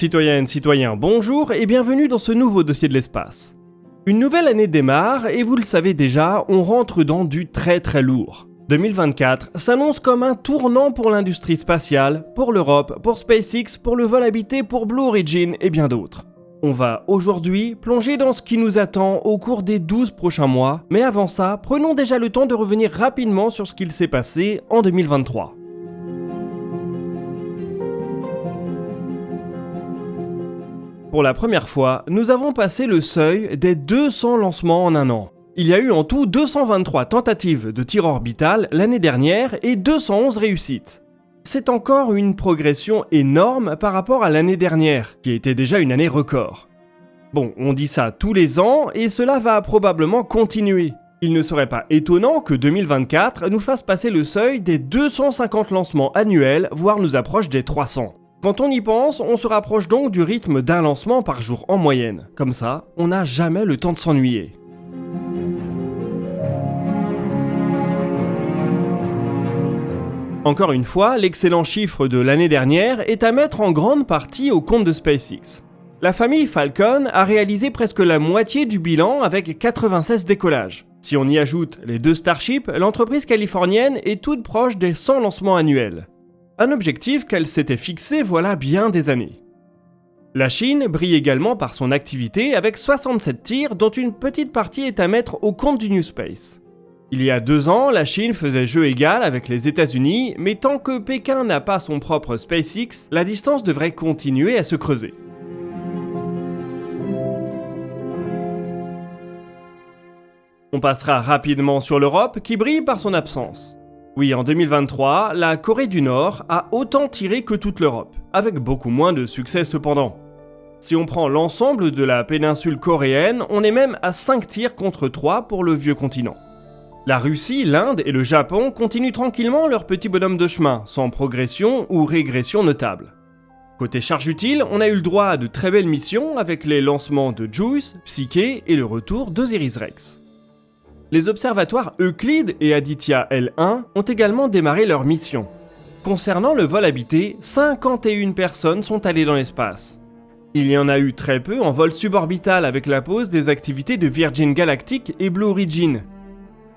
Citoyennes, citoyens, bonjour et bienvenue dans ce nouveau dossier de l'espace. Une nouvelle année démarre et vous le savez déjà, on rentre dans du très lourd. 2024 s'annonce comme un tournant pour l'industrie spatiale, pour l'Europe, pour SpaceX, pour le vol habité, pour Blue Origin et bien d'autres. On va aujourd'hui plonger dans ce qui nous attend au cours des 12 prochains mois, mais avant ça, prenons déjà le temps de revenir rapidement sur ce qu'il s'est passé en 2023. Pour la première fois, nous avons passé le seuil des 200 lancements en un an. Il y a eu en tout 223 tentatives de tir orbital l'année dernière et 211 réussites. C'est encore une progression énorme par rapport à l'année dernière, qui était déjà une année record. Bon, on dit ça tous les ans et cela va probablement continuer. Il ne serait pas étonnant que 2024 nous fasse passer le seuil des 250 lancements annuels, voire nous approche des 300. Quand on y pense, on se rapproche donc du rythme d'un lancement par jour en moyenne. Comme ça, on n'a jamais le temps de s'ennuyer. Encore une fois, l'excellent chiffre de l'année dernière est à mettre en grande partie au compte de SpaceX. La famille Falcon a réalisé presque la moitié du bilan avec 96 décollages. Si on y ajoute les 2 Starship, l'entreprise californienne est toute proche des 100 lancements annuels. Un objectif qu'elle s'était fixé voilà bien des années. La Chine brille également par son activité avec 67 tirs dont une petite partie est à mettre au compte du New Space. Il y a 2 ans, la Chine faisait jeu égal avec les États-Unis, mais tant que Pékin n'a pas son propre SpaceX, la distance devrait continuer à se creuser. On passera rapidement sur l'Europe qui brille par son absence. Oui, en 2023, la Corée du Nord a autant tiré que toute l'Europe, avec beaucoup moins de succès cependant. Si on prend l'ensemble de la péninsule coréenne, on est même à 5 tirs contre 3 pour le vieux continent. La Russie, l'Inde et le Japon continuent tranquillement leur petit bonhomme de chemin, sans progression ou régression notable. Côté charge utile, on a eu le droit à de très belles missions avec les lancements de JUICE, Psyche et le retour d'Osiris-Rex. Les observatoires Euclide et Aditya L1 ont également démarré leur mission. Concernant le vol habité, 51 personnes sont allées dans l'espace. Il y en a eu très peu en vol suborbital avec la pause des activités de Virgin Galactic et Blue Origin.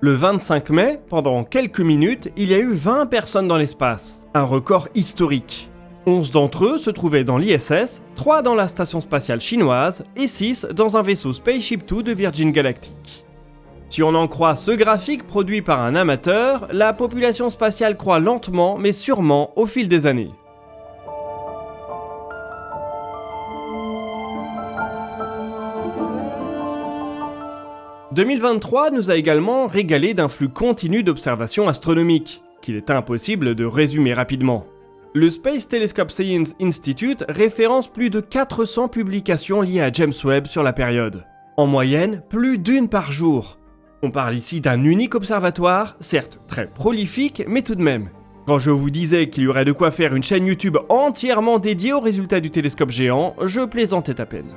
Le 25 mai, pendant quelques minutes, il y a eu 20 personnes dans l'espace, un record historique. 11 d'entre eux se trouvaient dans l'ISS, 3 dans la station spatiale chinoise et 6 dans un vaisseau Spaceship Two de Virgin Galactic. Si on en croit ce graphique produit par un amateur, la population spatiale croît lentement mais sûrement au fil des années. « 2023 nous a également régalé d'un flux continu d'observations astronomiques, qu'il est impossible de résumer rapidement. Le Space Telescope Science Institute référence plus de 400 publications liées à James Webb sur la période. En moyenne, plus d'1 par jour. On parle ici d'un unique observatoire, certes très prolifique, mais tout de même. Quand je vous disais qu'il y aurait de quoi faire une chaîne YouTube entièrement dédiée aux résultats du télescope géant, je plaisantais à peine.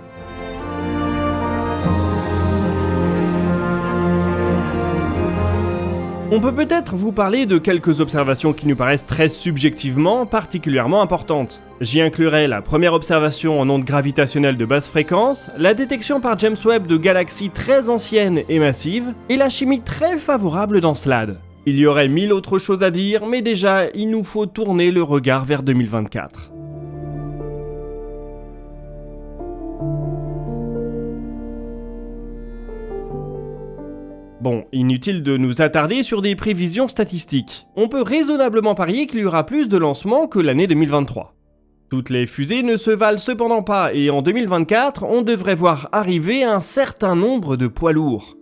On peut peut-être vous parler de quelques observations qui nous paraissent très subjectivement particulièrement importantes. J'y inclurai la première observation en ondes gravitationnelles de basse fréquence, la détection par James Webb de galaxies très anciennes et massives, et la chimie très favorable d'Encelade. Il y aurait 1000 autres choses à dire, mais déjà, il nous faut tourner le regard vers 2024. Bon, inutile de nous attarder sur des prévisions statistiques. On peut raisonnablement parier qu'il y aura plus de lancements que l'année 2023. Toutes les fusées ne se valent cependant pas et en 2024, on devrait voir arriver un certain nombre de poids lourds.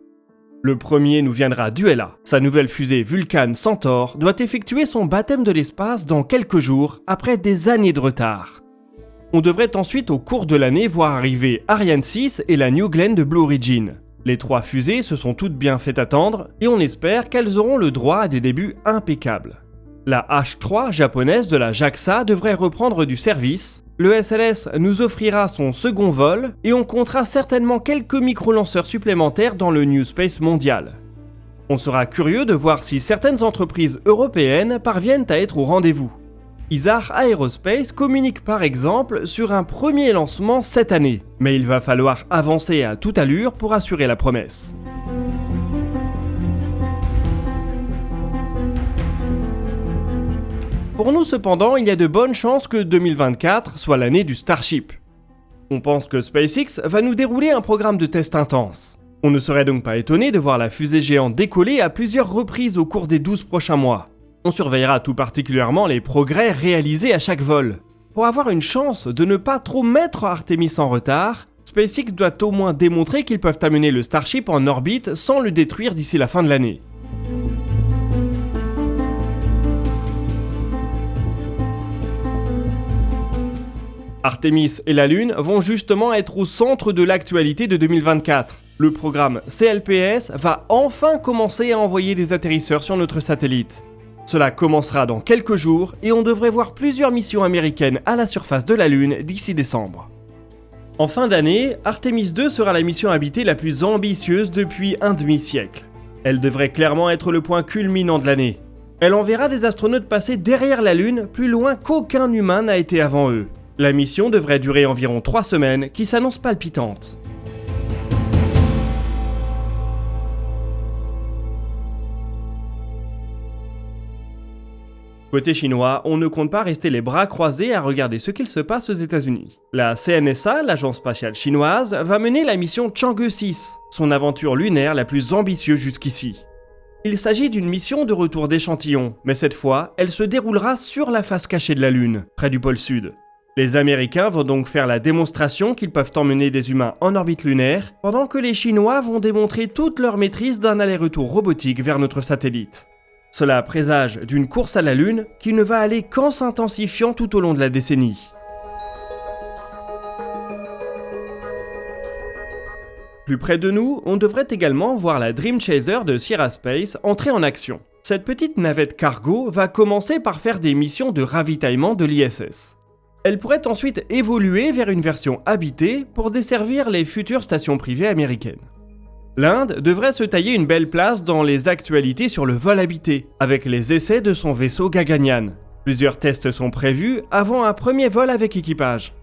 Le premier nous viendra d'ULA. Sa nouvelle fusée Vulcan Centaur doit effectuer son baptême de l'espace dans quelques jours, après des années de retard. On devrait ensuite au cours de l'année voir arriver Ariane 6 et la New Glenn de Blue Origin. Les 3 fusées se sont toutes bien fait attendre et on espère qu'elles auront le droit à des débuts impeccables. La H3 japonaise de la JAXA devrait reprendre du service, le SLS nous offrira son second vol et on comptera certainement quelques micro-lanceurs supplémentaires dans le New Space mondial. On sera curieux de voir si certaines entreprises européennes parviennent à être au rendez-vous. Isar Aerospace communique par exemple sur un premier lancement cette année, mais il va falloir avancer à toute allure pour assurer la promesse. Pour nous cependant, il y a de bonnes chances que 2024 soit l'année du Starship. On pense que SpaceX va nous dérouler un programme de test intense. On ne serait donc pas étonné de voir la fusée géante décoller à plusieurs reprises au cours des 12 prochains mois. On surveillera tout particulièrement les progrès réalisés à chaque vol. Pour avoir une chance de ne pas trop mettre Artemis en retard, SpaceX doit au moins démontrer qu'ils peuvent amener le Starship en orbite sans le détruire d'ici la fin de l'année. Artemis et la Lune vont justement être au centre de l'actualité de 2024. Le programme CLPS va enfin commencer à envoyer des atterrisseurs sur notre satellite. Cela commencera dans quelques jours et on devrait voir plusieurs missions américaines à la surface de la Lune d'ici décembre. En fin d'année, Artemis 2 sera la mission habitée la plus ambitieuse depuis un demi-siècle. Elle devrait clairement être le point culminant de l'année. Elle enverra des astronautes passer derrière la Lune plus loin qu'aucun humain n'a été avant eux. La mission devrait durer environ 3 semaines qui s'annoncent palpitantes. Côté chinois, on ne compte pas rester les bras croisés à regarder ce qu'il se passe aux États-Unis. La CNSA, l'agence spatiale chinoise, va mener la mission Chang'e 6, son aventure lunaire la plus ambitieuse jusqu'ici. Il s'agit d'une mission de retour d'échantillons, mais cette fois, elle se déroulera sur la face cachée de la Lune, près du pôle Sud. Les Américains vont donc faire la démonstration qu'ils peuvent emmener des humains en orbite lunaire, pendant que les Chinois vont démontrer toute leur maîtrise d'un aller-retour robotique vers notre satellite. Cela présage d'une course à la Lune qui ne va aller qu'en s'intensifiant tout au long de la décennie. Plus près de nous, on devrait également voir la Dream Chaser de Sierra Space entrer en action. Cette petite navette cargo va commencer par faire des missions de ravitaillement de l'ISS. Elle pourrait ensuite évoluer vers une version habitée pour desservir les futures stations privées américaines. L'Inde devrait se tailler une belle place dans les actualités sur le vol habité, avec les essais de son vaisseau Gaganyaan. Plusieurs tests sont prévus avant un premier vol avec équipage.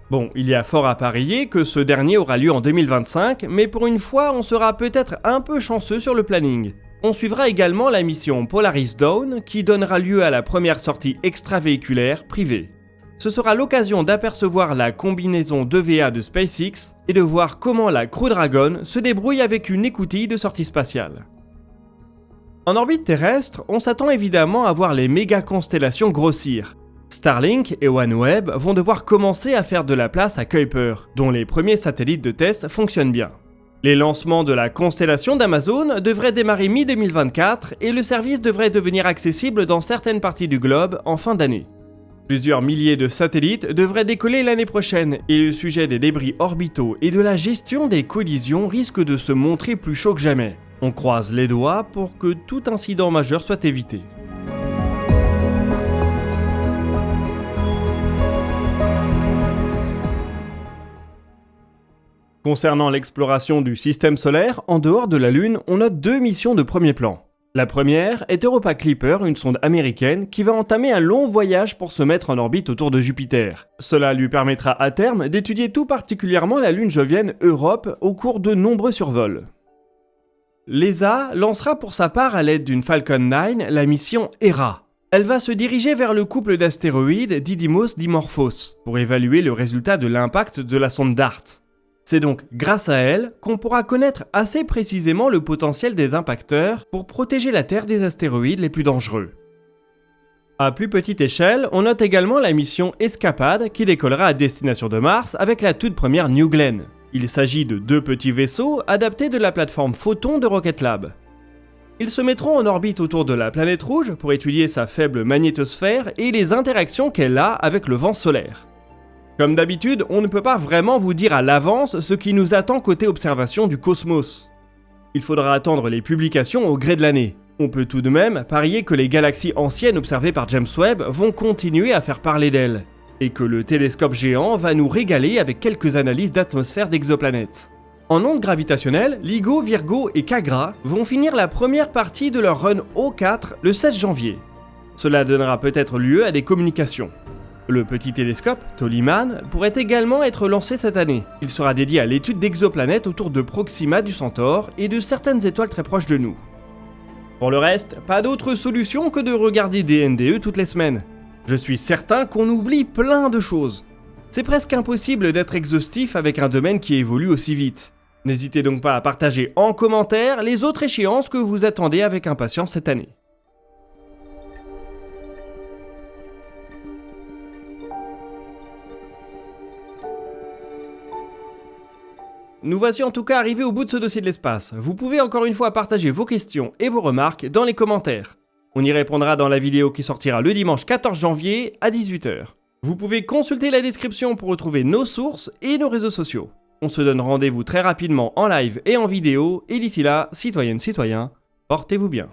Bon, il y a fort à parier que ce dernier aura lieu en 2025, mais pour une fois, on sera peut-être un peu chanceux sur le planning. On suivra également la mission Polaris Dawn, qui donnera lieu à la première sortie extravéhiculaire privée. Ce sera l'occasion d'apercevoir la combinaison d'EVA de SpaceX et de voir comment la Crew Dragon se débrouille avec une écoutille de sortie spatiale. En orbite terrestre, on s'attend évidemment à voir les méga-constellations grossir. Starlink et OneWeb vont devoir commencer à faire de la place à Kuiper, dont les premiers satellites de test fonctionnent bien. Les lancements de la constellation d'Amazon devraient démarrer mi-2024 et le service devrait devenir accessible dans certaines parties du globe en fin d'année. Plusieurs milliers de satellites devraient décoller l'année prochaine et le sujet des débris orbitaux et de la gestion des collisions risque de se montrer plus chaud que jamais. On croise les doigts pour que tout incident majeur soit évité. Concernant l'exploration du système solaire, en dehors de la Lune, on note 2 missions de premier plan. La première est Europa Clipper, une sonde américaine qui va entamer un long voyage pour se mettre en orbite autour de Jupiter. Cela lui permettra à terme d'étudier tout particulièrement la lune jovienne Europe au cours de nombreux survols. L'ESA lancera pour sa part à l'aide d'une Falcon 9 la mission Hera. Elle va se diriger vers le couple d'astéroïdes Didymos-Dimorphos pour évaluer le résultat de l'impact de la sonde DART. C'est donc grâce à elle qu'on pourra connaître assez précisément le potentiel des impacteurs pour protéger la Terre des astéroïdes les plus dangereux. À plus petite échelle, on note également la mission Escapade qui décollera à destination de Mars avec la toute première New Glenn. Il s'agit de 2 petits vaisseaux adaptés de la plateforme Photon de Rocket Lab. Ils se mettront en orbite autour de la planète rouge pour étudier sa faible magnétosphère et les interactions qu'elle a avec le vent solaire. Comme d'habitude, on ne peut pas vraiment vous dire à l'avance ce qui nous attend côté observation du cosmos. Il faudra attendre les publications au gré de l'année. On peut tout de même parier que les galaxies anciennes observées par James Webb vont continuer à faire parler d'elles, et que le télescope géant va nous régaler avec quelques analyses d'atmosphère d'exoplanètes. En ondes gravitationnelles, LIGO, Virgo et Kagra vont finir la première partie de leur run O4 le 16 janvier. Cela donnera peut-être lieu à des communications. Le petit télescope, Tollyman, pourrait également être lancé cette année. Il sera dédié à l'étude d'exoplanètes autour de Proxima du Centaure et de certaines étoiles très proches de nous. Pour le reste, pas d'autre solution que de regarder des NDE toutes les semaines. Je suis certain qu'on oublie plein de choses. C'est presque impossible d'être exhaustif avec un domaine qui évolue aussi vite. N'hésitez donc pas à partager en commentaire les autres échéances que vous attendez avec impatience cette année. Nous voici en tout cas arrivés au bout de ce dossier de l'espace. Vous pouvez encore une fois partager vos questions et vos remarques dans les commentaires. On y répondra dans la vidéo qui sortira le dimanche 14 janvier à 18 h. Vous pouvez consulter la description pour retrouver nos sources et nos réseaux sociaux. On se donne rendez-vous très rapidement en live et en vidéo, et d'ici là, citoyennes, citoyens, portez-vous bien.